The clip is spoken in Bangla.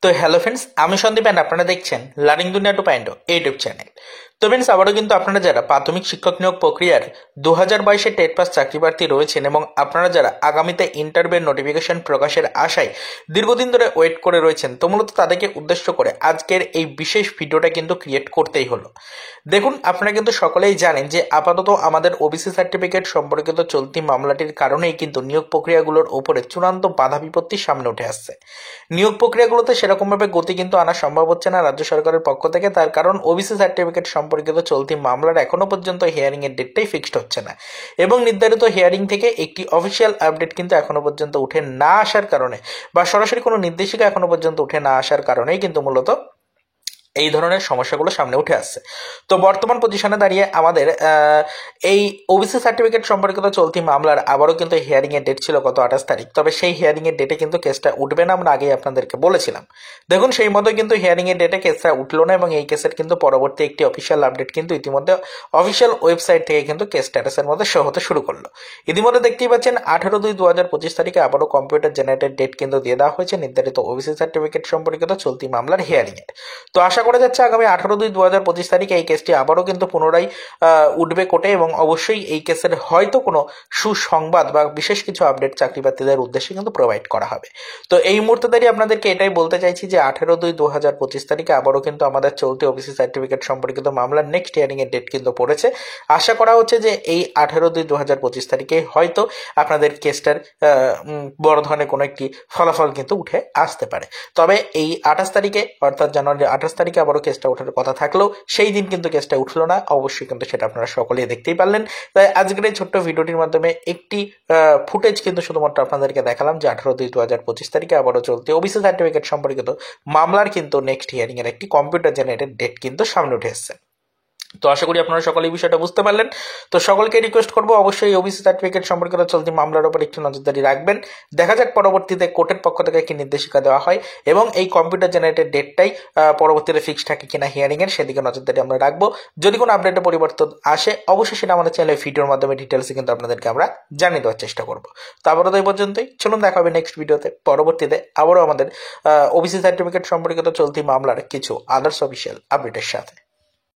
তো হ্যালো ফ্রেন্ডস, আমি সন্দীপ অ্যান্ড আপনারা দেখছেন লার্নিং দুনিয়া 2.0 ইউটিউব চ্যানেল। তো ফ্রেন্ডস, আবারও কিন্তু আপনারা যারা প্রাথমিক শিক্ষক নিয়োগ প্রক্রিয়ার 2022 টেট পাস চাকরি প্রার্থী রয়েছেন এবং আপনারা যারা আগামীতে ইন্টারভিউর নোটিফিকেশন প্রকাশের আশায় দীর্ঘদিন ধরে ওয়েট করে রয়েছেন, তো মূলত তাদেরকে উদ্দেশ্য করে আজকের এই বিশেষ ভিডিওটা কিন্তু ক্রিয়েট করতেই হলো। দেখুন, আপনারা কিন্তু সকলেই জানেন যে আপাতত আমাদের ওবিসি সার্টিফিকেট সম্পর্কিত চলতি মামলাটির কারণেই কিন্তু নিয়োগ প্রক্রিয়াগুলোর উপরে চূড়ান্ত বাধা বিপত্তি সামনে উঠে আসছে। নিয়োগ প্রক্রিয়াগুলোতে সেরকমভাবে গতি কিন্তু আনা সম্ভব হচ্ছে না রাজ্য সরকারের পক্ষ থেকে, তার কারণ ওবিসি সার্টিফিকেট সম্পর্কিত চলতি মামলার এখনো পর্যন্ত হিয়ারিং এর ডেটটাই ফিক্সড হচ্ছে না এবং নির্ধারিত হিয়ারিং থেকে একটি অফিসিয়াল আপডেট কিন্তু এখনো পর্যন্ত উঠে না আসার কারণে বা সরাসরি কোনো নির্দেশিকা এখনো পর্যন্ত উঠে না আসার কারণেই কিন্তু মূলত এই ধরনের সমস্যাগুলো সামনে উঠে আসছে। তো বর্তমান পজিশনে দাঁড়িয়ে আমাদের এই ওবিসি সার্টিফিকেট সম্পর্কিত চলতি মামলার আবারও কিন্তু হিয়ারিং এর ডেট ছিল গত 28 তারিখ। তবে সেই হিয়ারিং এর ডেটে কিন্তু কেসটা উঠবে না, আমরা আগেই আপনাদেরকে বলেছিলাম। দেখুন, সেই মতো কিন্তু হিয়ারিং এর ডেটে কেসটা উঠলো না এবং এই কেসের কিন্তু পরবর্তী একটি অফিসিয়াল আপডেট কিন্তু ইতিমধ্যে অফিসিয়াল ওয়েবসাইট থেকে কিন্তু কেস স্ট্যাটাসের মধ্যে শো হতে শুরু করলো। ইতিমধ্যে দেখতেই পাচ্ছেন 18/2/2025 তারিখে আবারও কম্পিউটার জেনারেটেড ডেট কিন্তু দিয়ে দেওয়া হয়েছে নির্ধারিত ওবিসি সার্টিফিকেট সম্পর্কিত চলতি মামলার হিয়ারিং এর। তো আশা করা যাচ্ছে আগামী 18/2/2025 তারিখে এই কেসটি আবারও কিন্তু পুনরায় উঠবে কোর্টে এবং অবশ্যই এই কেসের হয়তো কোনো সুসংবাদ বা বিশেষ কিছু আপডেট চাকরি প্রার্থীদের উদ্দেশ্যে কিন্তু প্রোভাইড করা হবে। তো এই মুহূর্তে দাঁড়িয়ে আপনাদেরকে এটাই বলতে চাইছি যে 18/2/2025 তারিখে আবারও কিন্তু আমাদের চলতি ওবিসি সার্টিফিকেট সম্পর্কিত মামলার নেক্সট হিয়ারিং এর ডেট কিন্তু পড়েছে। আশা করা হচ্ছে যে এই 18/2/2025 তারিখে হয়তো আপনাদের কেসটার বড় ধরনের কোনো একটি ফলাফল কিন্তু উঠে আসতে পারে। তবে এই 28 তারিখে অর্থাৎ জানুয়ারি 28 তারিখে আবারও কেসটা ওঠার কথা থাকলেও সেই দিন কিন্তু কেসটা উঠলো না, অবশ্যই কিন্তু সেটা আপনারা সকলেই দেখতেই পারলেন। তাই আজকের এই ছোট্ট ভিডিওটির মাধ্যমে একটি ফুটেজ কিন্তু শুধুমাত্র আপনাদেরকে দেখালাম যে 18/2/2025 তারিখে আবারও চলতি ওবিসি সার্টিফিকেট সম্পর্কিত মামলার কিন্তু নেক্সট হিয়ারিং এর একটি কম্পিউটার জেনারেটেড ডেট কিন্তু সামনে উঠে এসেছে। তো আশা করি আপনারা সকলে এই বিষয়টা বুঝতে পারলেন। তো সকলকে রিকোয়েস্ট করবো অবশ্যই ওবিসি সার্টিফিকেট সম্পর্কিত চলতি মামলার উপর একটু নজরদারি রাখবেন। দেখা যাক পরবর্তীতে কোর্টের পক্ষ থেকে কি নির্দেশিকা দেওয়া হয় এবং এই কম্পিউটার জেনারেটেড ডেটটাই পরবর্তীতে ফিক্সড থাকে কিনা হিয়ারিং এর, সেদিকে নজরদারি আমরা রাখবো। যদি কোনো আপডেটে পরিবর্তন আসে অবশ্যই সেটা আমাদের চ্যানেলে ভিডিওর মাধ্যমে ডিটেলসে কিন্তু আপনাদেরকে আমরা জানিয়ে দেওয়ার চেষ্টা করবো। তো আবারও তো এই পর্যন্তই, চলুন দেখা হবে নেক্সট ভিডিওতে। পরবর্তীতে আবারও আমাদের ওবিসি সার্টিফিকেট সম্পর্কিত চলতি মামলার কিছু আদার্স অফিসিয়াল আপডেটের সাথে।